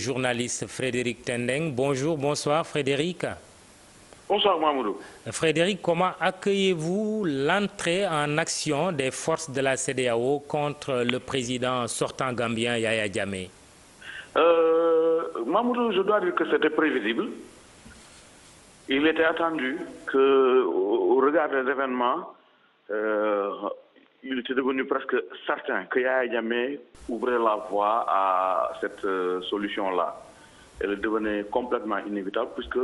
journaliste Frédéric Tendeng. Bonjour, bonsoir Frédéric. Bonsoir Mamoudou. Frédéric, comment accueillez-vous l'entrée en action des forces de la CEDEAO contre le président sortant gambien Yaya Jammeh? Mamoudou, je dois dire que c'était prévisible. Il était attendu qu'au regard des événements, il était devenu presque certain que Yaya Jammeh ouvrait la voie à cette solution-là. Elle devenait complètement inévitable puisque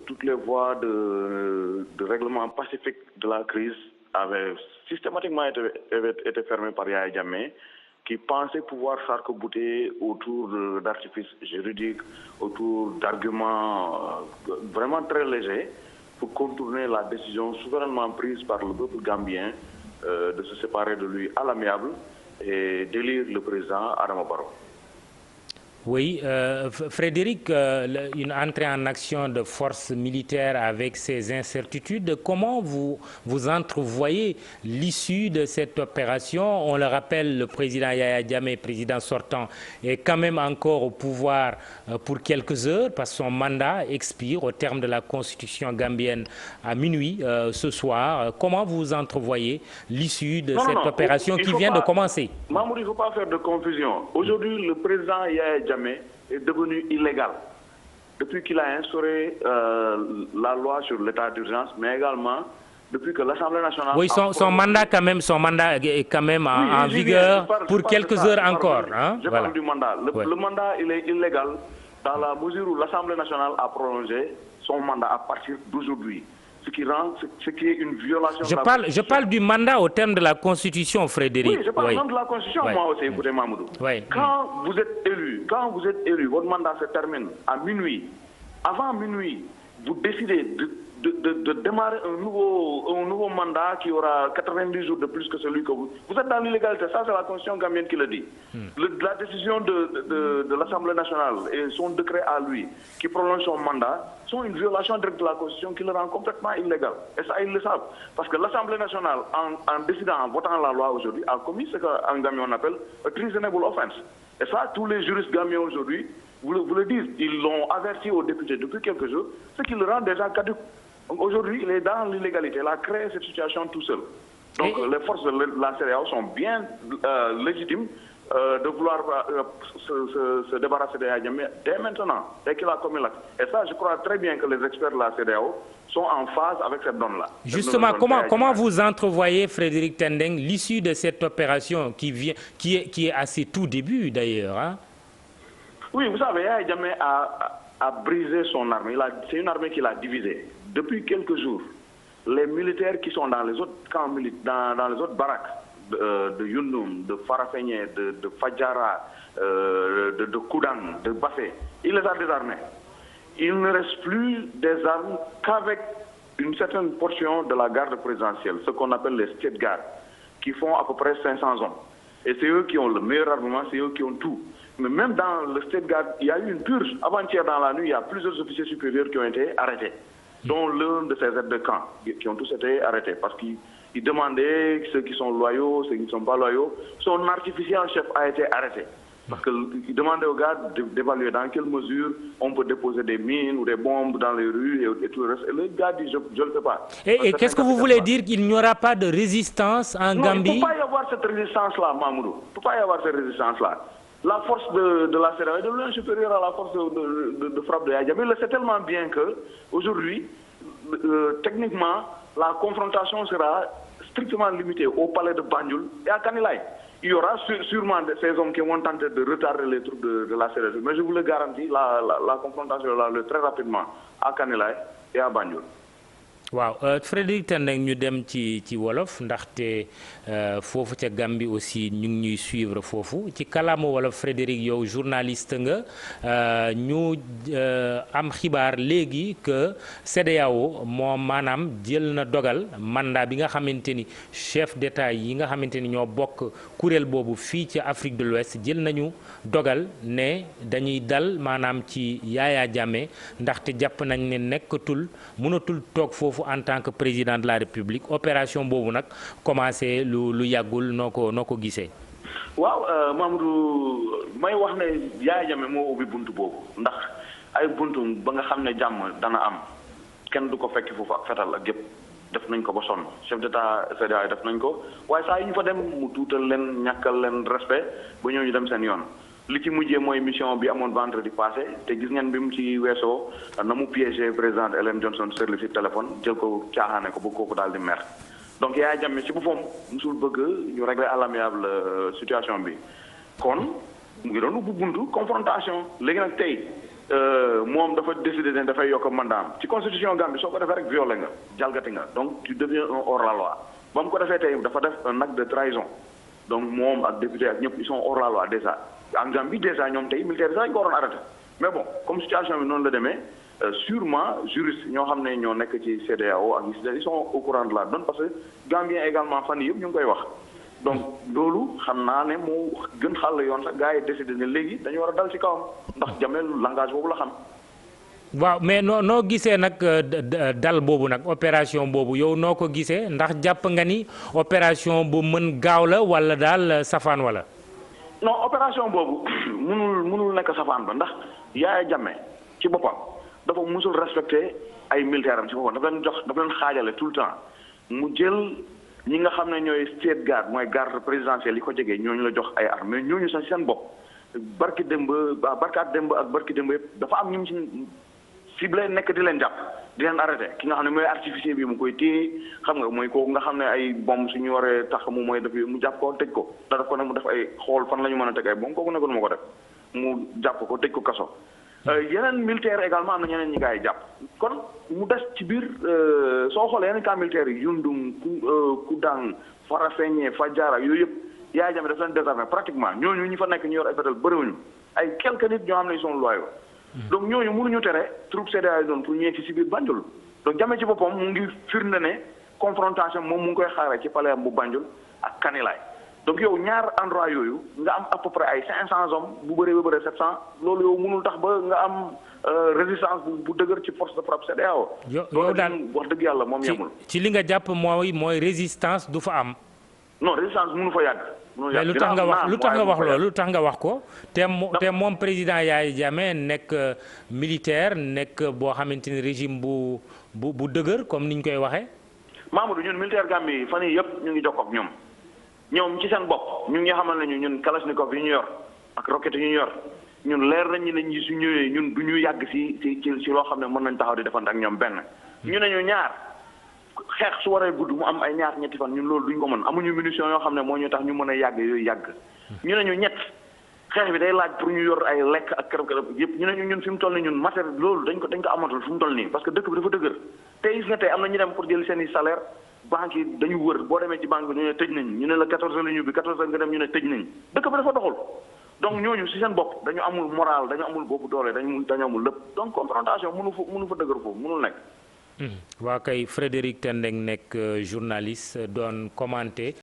toutes les voies de règlement pacifique de la crise avaient systématiquement été fermées par Yaya Jammeh, qui pensait pouvoir s'arc-bouter autour d'artifices juridiques, autour d'arguments vraiment très légers pour contourner la décision souverainement prise par le peuple gambien de se séparer de lui à l'amiable et d'élire le président Adama Barrow. Oui, Frédéric, une entrée en action de forces militaires avec ces incertitudes, comment vous entrevoyez l'issue de cette opération? On le rappelle, le président Yaya Jammeh, président sortant, est quand même encore au pouvoir pour quelques heures parce que son mandat expire au terme de la constitution gambienne à minuit ce soir. Comment vous entrevoyez l'issue de cette opération qui vient de commencer? Mamoudou, il ne faut pas faire de confusion. Aujourd'hui, le président Yaya Jammeh est devenu illégal depuis qu'il a instauré la loi sur l'état d'urgence, mais également depuis que l'Assemblée nationale... Oui, son mandat est quand même en vigueur pour quelques heures encore. Hein? Je parle du mandat. Le mandat, il est illégal dans la mesure où l'Assemblée nationale a prolongé son mandat à partir d'aujourd'hui. Ce qui est une violation de la Constitution. Je parle du mandat au terme de la Constitution, Frédéric. Oui, je parle même de la Constitution, moi aussi, écoutez Mamoudou. Quand vous êtes élu, votre mandat se termine à minuit. Avant minuit, vous décidez de démarrer un nouveau mandat qui aura 90 jours de plus que celui que vous êtes dans l'illégalité. Ça, c'est la Constitution gambienne qui le dit. La décision de l'Assemblée nationale et son décret à lui, qui prolonge son mandat, sont une violation directe de la Constitution qui le rend complètement illégal. Et ça, ils le savent. Parce que l'Assemblée nationale, en décidant, en votant la loi aujourd'hui, a commis ce qu'en Gambie on appelle a treasonable offense. Et ça, tous les juristes gambiens aujourd'hui vous le disent. Ils l'ont averti aux députés depuis quelques jours, ce qui le rend déjà caduc. Aujourd'hui, il est dans l'illégalité. Il a créé cette situation tout seul. Donc les forces de la CEDEAO sont bien légitimes de vouloir se débarrasser de Yaya Jammeh dès maintenant, dès qu'il a commis l'acte. Et ça, je crois très bien que les experts de la CEDEAO sont en phase avec cette donne-là. Justement, comment vous entrevoyez, Frédéric Tendeng, l'issue de cette opération qui est à ses tout débuts d'ailleurs, hein? Oui, vous savez, Yaya Jammeh a brisé son armée. C'est une armée qu'il a divisée. Depuis quelques jours, les militaires qui sont dans les autres camps militaires, dans les autres baraques de Yundum, de Farafenye, de Fadjara, de Koudang, de Bassé, il les a désarmés. Il ne reste plus des armes qu'avec une certaine portion de la garde présidentielle, ce qu'on appelle les state guards, qui font à peu près 500 hommes. Et c'est eux qui ont le meilleur armement, c'est eux qui ont tout. Mais même dans le state guard, il y a eu une purge. Avant-hier dans la nuit, il y a plusieurs officiers supérieurs qui ont été arrêtés, dont l'un de ces aides de camp, qui ont tous été arrêtés, parce qu'ils demandaient ceux qui sont loyaux, ceux qui ne sont pas loyaux. Son artificier en chef a été arrêté, parce qu'il demandait aux gars d'évaluer dans quelle mesure on peut déposer des mines ou des bombes dans les rues et tout le reste. Et le gars dit, je ne le sais pas. Et qu'est-ce que vous voulez dire, qu'il n'y aura pas de résistance en Gambie? Il ne peut pas y avoir cette résistance-là, Mamoudou. Il ne peut pas y avoir cette résistance-là. La force de la CEDEAO est de loin supérieure à la force de frappe de Yaya Jammeh. Il le sait tellement bien qu'aujourd'hui, techniquement, la confrontation sera strictement limitée au palais de Banjul et à Kanilai. Il y aura sûrement ces hommes qui vont tenter de retarder les troupes de la CEDEAO. Mais je vous le garantis, la confrontation aura lieu très rapidement à Kanilai et à Banjul. waaw Frédéric Tendeng ñu dem ci wolof ndaxte foofu ca Gambie aussi ñu ngi ñuy suivre foofu ci kàllaama wolof. Frédéric, yow journaliste nga, ñu am xibaar léegi que CEDEAO moom maanaam jël na dogal mandat bi nga xamante ni chef d'État yi nga xamante ni ñoo bokk kuréel boobu fii ci Afrique de l'Ouest jël nañu dogal ne dañuy dal maanaam ci Yaya Jammeh ndaxte jàpp nañ ne mënatul toog foofu en tant que président de la République. Opération boobu nag commencé lu yàggul noo ko gisee. waaw Mamadou may wax ne Yaya Jammeh moo ubbi buntu boobu ndax ay buntu ba nga xam ne jàmm dana am kenn du ko fekki foofu ak fetal ak yëpp def nañ ko ba sonn chef d'état CEDEAO def nañ ko waaye saa yu ñu fa dem mu tuutal leen ñàkkal leen respect ba ñooñu dem seen yoon. li ci mujjee mooy mission bi amoon vendredi passé te gis ngeen bi mu ci weesoo na mu piégé présidente Ellen Johnson Sirleaf ci téléphone jël ko caaxaane ko ba kooku daal di mer donc Yaya Jammeh ci boppam musul bëgg ñu régler à l'amiable situation bi kon mu ngi doon ubbi buntu confrontation léegi nag tey moom dafa décidé ne dafay yokk mandaam ci constitution Gambie soo ko defee rek violé nga jalgati nga donc tu deviens un hors-la-loi ba mu ko defee tey dafa def un acte de trahison donc moom ak député ak ñëpp ils sont hors-la-loi déjà en Gambie déjà ñoom tey militaire yi sax ñu ko waroon arrêté mais bon comme situation bi noonu la demee sûrement juriste ñoo xam ne ñoo nekk ci CEDEAO ak ils sont au courant de la donne parce que Gambien également fan yii yëpp ñu ngi koy wax donc loolu xam naa ne moo gën xàll yoon sax gars yi décidé ne léegi dañu war a dal ci kawam ndax Jammeh langage boobu la xam. waaw mais noo gisee nag dal boobu nag opération boobu yow noo ko gisee ndax jàpp nga ni opération bu mën gaaw la wala daal safaan wala. non opération boobu mënul nekk safaan ba ndax Yaya Jammeh ci boppam dafa musul respecté ay militaire am ci boppam dafa leen xaajale tout le temps mu jël ñi nga xam ne ñooy state guard mooy garde présidentielle yi ko jegee ñooñu la jox ay armes mais ñooñu sax seen bopp barkaat démb ak barki démb yëpp dafa am ñu ci ciblé nekk di leen jàpp di leen arrêté ki nga xam ne mooy artificier bi mu koy téye xam nga mooy kooku nga xam ne ay bomb suñu waree tax mu mooy def mu jàpp ko tëj ko da def ko nag mu def ay xool fan la ñu mën a teg ay bomb kooku nekkoon ma ko def mu jàpp ko tëj ko kaso yeneen militaire également am na ñeneen ñi gaa yi jàpp kon mu des ci biir soo xoolee yeneen cas militaire yi Yundum Kudang Farafenni Fajara yooyu yëpp Yaya Jammeh daf leen désarmé pratiquement ñooñu ñi fa nekk ñu yor ay fetal bëriwuñu ay quelques nit ñoo xam ne ils sont loyaux donc ñooñu mënuñu tere troupe CEDEAO yi doon pour ñëwee ci biir Banjul donc Jammeh ci boppam mu ngi firnde ne confrontation moom mu ngi koy xaaree ci palais bu Banjul ak Kanilaay donc yow ñaar endroit yooyu nga am à peu près ay 500 hommes bu bëree ba bëree 700 loolu yow mënul tax ba nga am résistance bu dëgër ci force de frappe CEDEAO. yow daal wax dëgg yàlla moom yemul. ci li nga jàpp mooy résistance du fa am. non résistance mënu fa yàgg. mais lu tax nga wax ko te moom président Yaya Jammeh nekk militaire nekk boo xamante ni régime bu dëgër comme ni ñu koy waxee. Mamadou ñun militaire Gambie fan yii yëpp ñu ngi jokkoo ak ñoom ci seen bopp ñu ngi xamal nañu ñun kalachnikov yi ñu yor ak roquette yi ñu yor ñun leer nañu ne ñi su ñëwee ñun du ñu yàgg ci loo xam ne mën nañ taxaw di defante ak ñoom benn. ñu ne ñu ñaar xeex su waree gudd mu am ay ñaar ñetti fan ñun loolu duñ ko mën amuñu munition yoo xam ne moo ñu tax ñu mën a yàgg yooyu yàgg. ñu ne ñu ñett xeex bi day laaj pour ñu yor ay lekk ak kërëb yëpp ñu ne ñu ñun fi mu toll nii ñun matériel loolu dañ ko amatul fi mu toll nii parce que dëkk bi dafa dëgër tey gis nga tey am na ñu dem pour jël seen i salaire banque yi dañu wër boo demee ci banque bi ñu ne tëj nañ ñu ne la 14 la ñu bi 14 nga dem ñu ne tëj nañ dëkk bi dafa doxul donc ñooñu si seen bopp dañu amul moral dañu amul boppu doole dañu amul lépp donc confrontation mënu fa dëgër foofu mënul nekk. waa kay Frédérick Tendeng nekk journaliste doon commenté.